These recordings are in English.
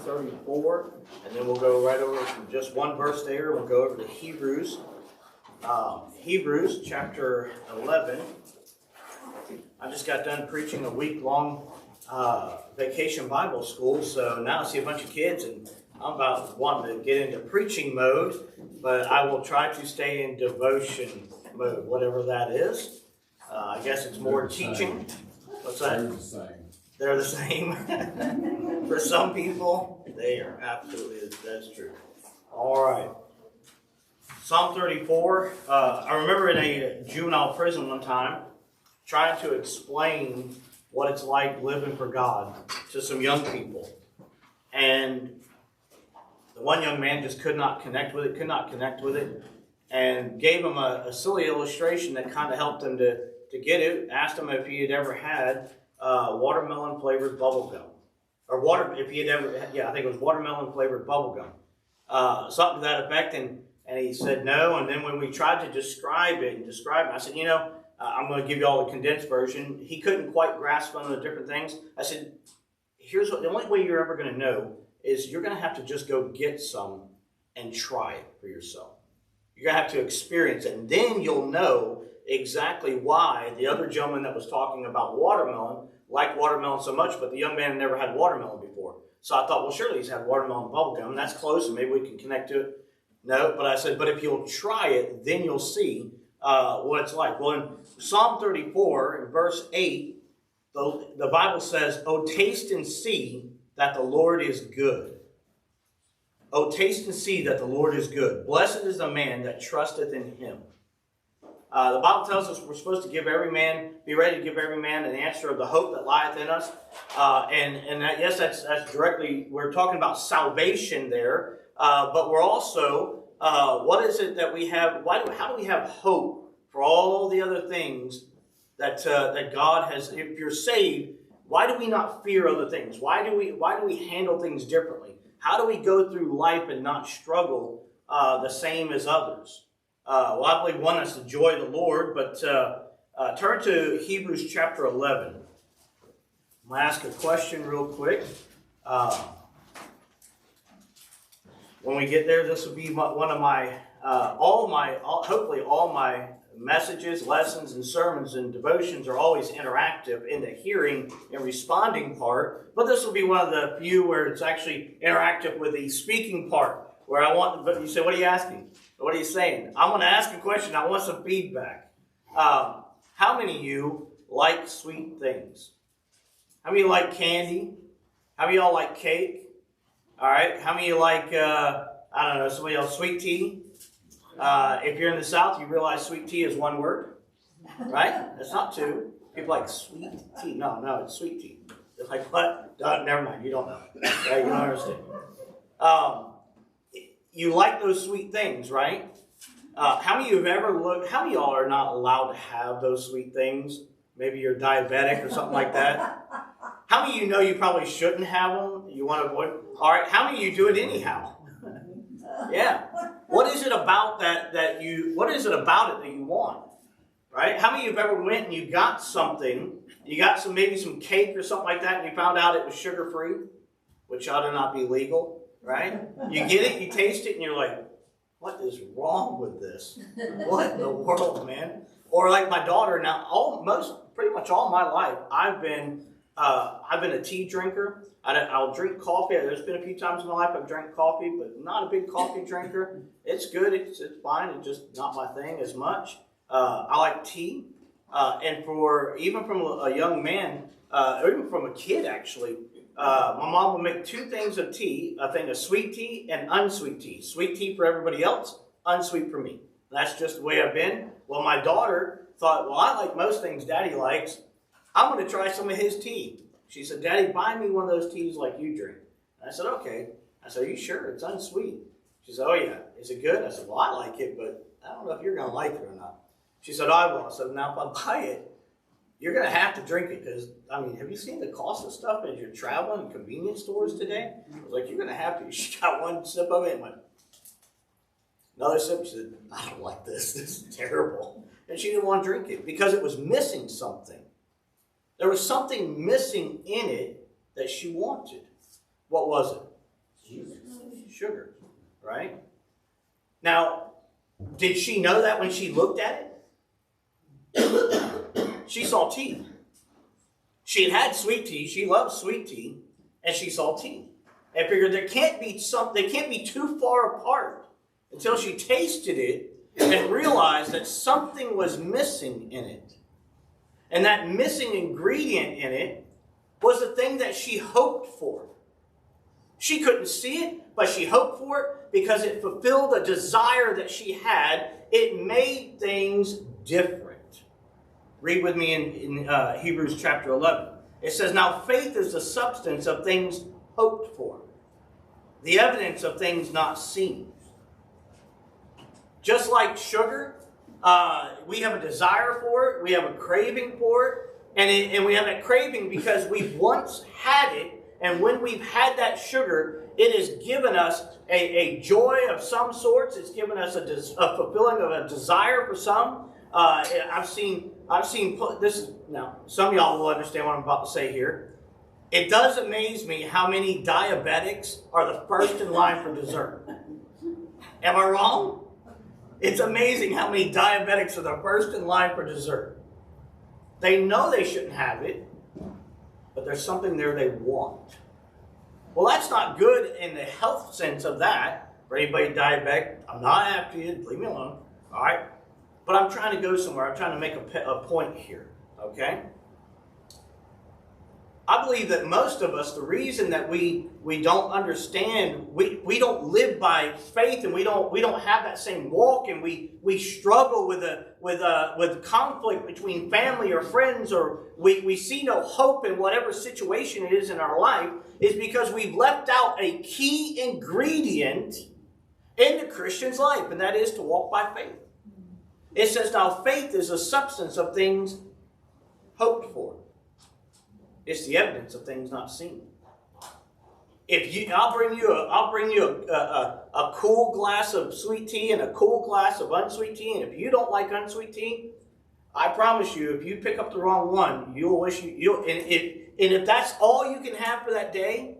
34, and then we'll go right over from just one verse there. We'll go over to Hebrews. Hebrews chapter 11. I just got done preaching a week-long vacation Bible school, so now I see a bunch of kids, and I'm about wanting to get into preaching mode, but I will try to stay in devotion mode, whatever that is. I guess it's more teaching. What's that? They're the same. They're the same. For some people, they are absolutely, that's true. All right. Psalm 34. I remember in a juvenile prison one time trying to explain what it's like living for God to some young people. And the one young man just could not connect with it, and gave him a silly illustration that kind of helped him to get it. Asked him if he had ever had watermelon flavored bubble gum. Or if he had ever, I think it was watermelon flavored bubble gum. Something to that effect, and he said no. And then when we tried to describe it, I said, I'm going to give you all the condensed version. He couldn't quite grasp on the different things. I said, here's what the only way you're ever going to know is you're going to have to just go get some and try it for yourself. You're going to have to experience it, and then you'll know exactly why the other gentleman that was talking about watermelon liked watermelon so much, but the young man had never had watermelon before. So I thought, well, surely he's had watermelon bubble gum. That's close, and maybe we can connect to it. No, but I said, but if you'll try it, then you'll see what it's like. Well, in Psalm 34, in verse 8, the Bible says, "Oh, taste and see that the Lord is good. Oh, taste and see that the Lord is good. Blessed is the man that trusteth in him." The Bible tells us we're supposed to be ready to give every man an answer of the hope that lieth in us. And that, yes, that's directly, we're talking about salvation there. But we're also, what is it that we have, how do we have hope for all the other things that God has? If you're saved, why do we not fear other things? Why do we handle things differently? How do we go through life and not struggle the same as others? Well, I believe one is the joy of the Lord, but turn to Hebrews chapter 11. I'm going to ask a question real quick. When we get there, this will be one of my, hopefully all my messages, lessons, and sermons and devotions are always interactive in the hearing and responding part, but this will be one of the few where it's actually interactive with the speaking part, where but you say, what are you asking? What are you saying? I'm going to ask a question. I want some feedback. How many of you like sweet things? How many of you like candy? How many of y'all like cake? All right. How many of you like, somebody else, sweet tea? If you're in the South, you realize sweet tea is one word, right? It's not two. People like sweet tea. No, it's sweet tea. They're like, what? Never mind. You don't know. Right? You don't understand. You like those sweet things, right? How many of y'all are not allowed to have those sweet things? Maybe you're diabetic or something like that. How many of you know you probably shouldn't have them? You want to avoid? All right. How many of you do it anyhow? Yeah. What is it about what is it about it that you want? Right? How many of you have ever went and you got something, maybe some cake or something like that, and you found out it was sugar-free, which ought to not be legal, right? You get it, you taste it, and you're like, what is wrong with this? What in the world, man? Or like my daughter, now pretty much all my life, I've been a tea drinker. I'll drink coffee. There's been a few times in my life I've drank coffee, but not a big coffee drinker. It's good. It's fine. It's just not my thing as much. I like tea. And even from a young man, or even from a kid actually, my mom would make two things of tea, a thing of sweet tea and unsweet tea. Sweet tea for everybody else, unsweet for me. That's just the way I've been. Well, my daughter thought, well, I like most things Daddy likes. I'm going to try some of his tea. She said, Daddy, buy me one of those teas like you drink. And I said, okay. I said, are you sure? It's unsweet. She said, oh, yeah. Is it good? I said, well, I like it, but I don't know if you're going to like it or not. She said, I will. I said, now, if I buy it, you're going to have to drink it because, have you seen the cost of stuff as you're traveling in convenience stores today? I was like, you're going to have to. She got one sip of it and went, another sip. She said, I don't like this. This is terrible. And she didn't want to drink it because it was missing something. There was something missing in it that she wanted. What was it? sugar, right? Now, did she know that when she looked at it? She saw tea. She had sweet tea. She loved sweet tea, and she saw tea. And figured they can't be too far apart until she tasted it and realized that something was missing in it. And that missing ingredient in it was the thing that she hoped for. She couldn't see it, but she hoped for it because it fulfilled a desire that she had. It made things different. Read with me in Hebrews chapter 11. It says, now faith is the substance of things hoped for, the evidence of things not seen. Just like sugar, we have a desire for it, we have a craving for it, and we have that craving because we once had it, and when we've had that sugar, it has given us a joy of some sorts. It's given us a fulfilling of a desire for some. I've seen this is, now some of y'all will understand what I'm about to say here. It does amaze me how many diabetics are the first in line for dessert. Am I wrong? It's amazing how many diabetics are the first in line for dessert. They know they shouldn't have it, but there's something there they want. Well, that's not good in the health sense of that. For anybody diabetic, I'm not after you. Leave me alone. All right? But I'm trying to go somewhere. I'm trying to make a point here. Okay? I believe that most of us, the reason that we don't understand, we don't live by faith, and we don't have that same walk, and we struggle with conflict between family or friends, or we see no hope in whatever situation it is in our life, is because we've left out a key ingredient in the Christian's life, and that is to walk by faith. It says, now faith is a substance of things hoped for. It's the evidence of things not seen. I'll bring you a cool glass of sweet tea and a cool glass of unsweet tea, and if you don't like unsweet tea, I promise you, if you pick up the wrong one, you'll wish and if that's all you can have for that day,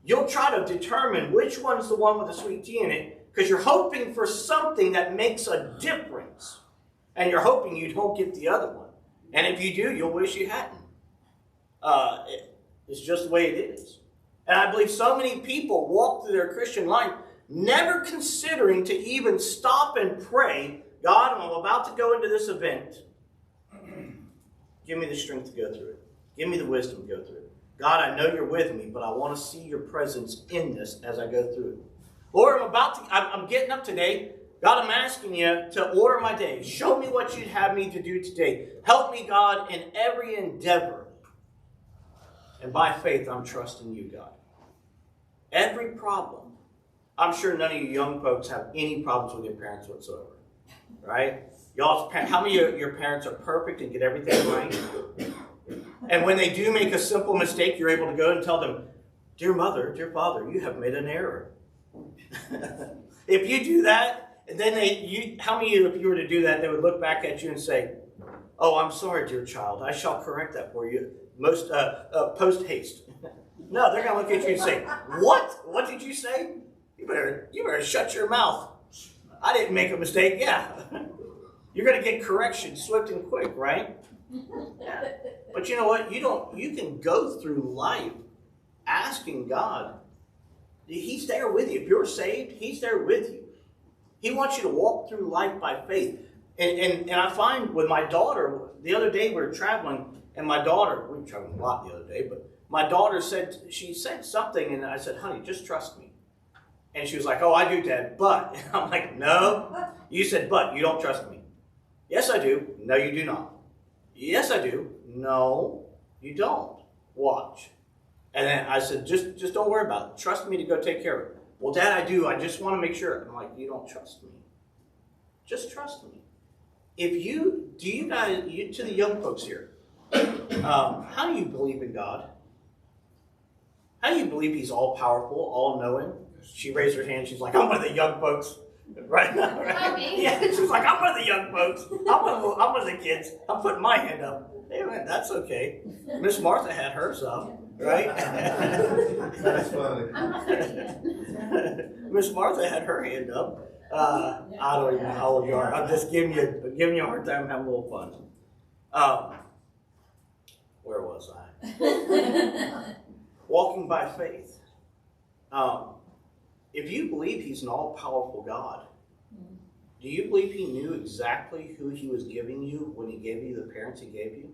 you'll try to determine which one's the one with the sweet tea in it, because you're hoping for something that makes a difference, and you're hoping you don't get the other one. And if you do, you'll wish you hadn't. It's just the way it is. And I believe so many people walk through their Christian life never considering to even stop and pray, God, I'm about to go into this event. Give me the strength to go through it. Give me the wisdom to go through it. God, I know you're with me, but I want to see your presence in this as I go through it. Lord, I'm getting up today. God, I'm asking you to order my day. Show me what you'd have me to do today. Help me, God, in every endeavor. And by faith, I'm trusting you, God. Every problem. I'm sure none of you young folks have any problems with your parents whatsoever. Right? How many of your parents are perfect and get everything right? And when they do make a simple mistake, you're able to go and tell them, dear mother, dear father, you have made an error. If you do that, then how many of you, if you were to do that, they would look back at you and say, oh, I'm sorry, dear child. I shall correct that for you. Post haste. No, they're going to look at you and say, what? What did you say? You better shut your mouth. I didn't make a mistake. Yeah. You're going to get correction swift and quick, right? Yeah. But you know what? You can go through life asking God. He's there with you. If you're saved, He's there with you. He wants you to walk through life by faith. And I find with my daughter, the other day we were traveling, and my daughter, we were traveling a lot the other day, but my daughter said something, and I said, honey, just trust me. And she was like, oh, I do, Dad, but. And I'm like, no, you said but, you don't trust me. Yes, I do. No, you do not. Yes, I do. No, you don't. Watch. And then I said, just don't worry about it. Trust me to go take care of it. Well, Dad, I do. I just want to make sure. I'm like, you don't trust me. Just trust me. To the young folks here, how do you believe in God? How do you believe He's all-powerful, all-knowing? She raised her hand. She's like, I'm one of the young folks. Right now, right? Yeah, she's like, I'm one of the young folks. I'm one of the kids. I'm putting my hand up. Hey, man, that's okay. Miss Martha had hers up, right? That's funny. Miss Martha had her hand up. I don't even know how old you are. I'm just giving you a hard time, having a little fun. Where was I? Walking by faith. If you believe he's an all-powerful God, do you believe he knew exactly who he was giving you when he gave you the parents he gave you?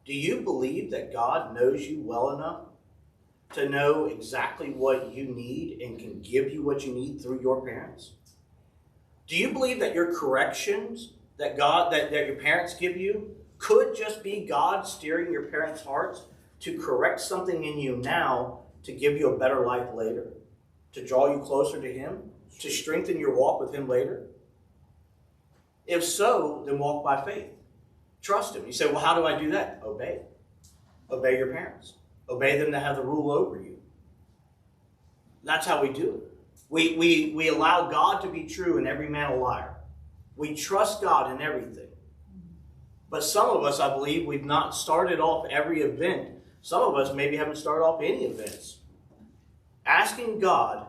Do you believe that God knows you well enough to know exactly what you need and can give you what you need through your parents? Do you believe that your corrections that your parents give you could just be God steering your parents' hearts to correct something in you now to give you a better life later, to draw you closer to him, to strengthen your walk with him later? If so, then walk by faith. Trust him. You say, well, how do I do that? Obey. Obey your parents. Obey them to have the rule over you. That's how we do it. We allow God to be true and every man a liar. We trust God in everything. But some of us, I believe, we've not started off every event. Some of us maybe haven't started off any events. Asking God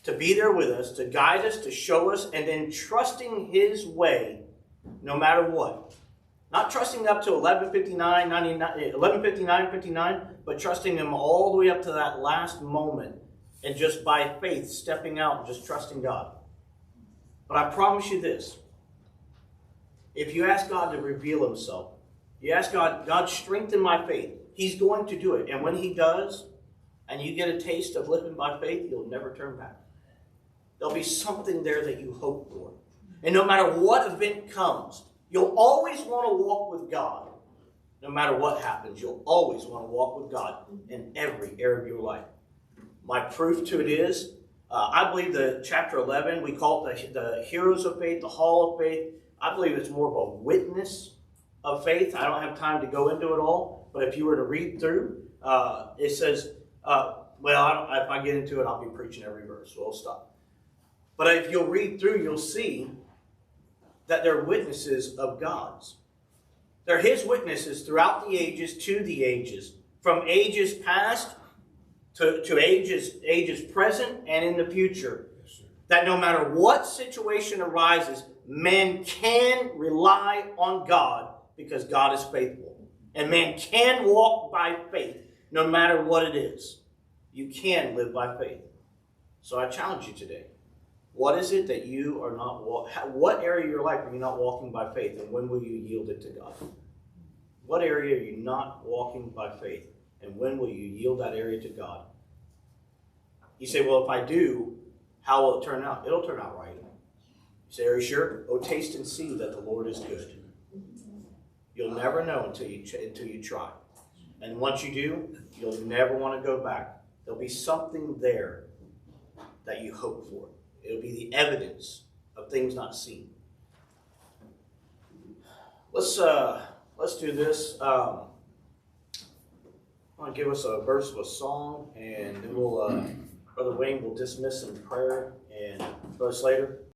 to be there with us, to guide us, to show us, and then trusting his way no matter what. Not trusting up to 11:59, but trusting him all the way up to that last moment. And just by faith, stepping out and just trusting God. But I promise you this. If you ask God to reveal himself, you ask God, strengthen my faith. He's going to do it. And when he does, and you get a taste of living by faith, you'll never turn back. There'll be something there that you hope for. And no matter what event comes, you'll always want to walk with God. No matter what happens, you'll always want to walk with God in every area of your life. My proof to it is, I believe the chapter 11, we call it the Heroes of Faith, the Hall of Faith. I believe it's more of a witness of faith. I don't have time to go into it all, but if you were to read through, it says, if I get into it, I'll be preaching every verse, so I'll stop. But if you'll read through, you'll see that they're witnesses of God's. They're his witnesses throughout the ages, to the ages, from ages past to ages present and in the future. Yes, that no matter what situation arises, man can rely on God because God is faithful. And man can walk by faith no matter what it is. You can live by faith. So I challenge you today. What is it that you are not what area of your life are you not walking by faith, and when will you yield it to God? What area are you not walking by faith, and when will you yield that area to God? You say, well, if I do, how will it turn out? It'll turn out right. You say, are you sure? Oh, taste and see that the Lord is good. You'll never know until you try. And once you do, you'll never want to go back. There'll be something there that you hope for. It'll be the evidence of things not seen. Let's do this. I'm going to give us a verse of a song, and then Brother Wayne will dismiss in prayer, and Brother Slater.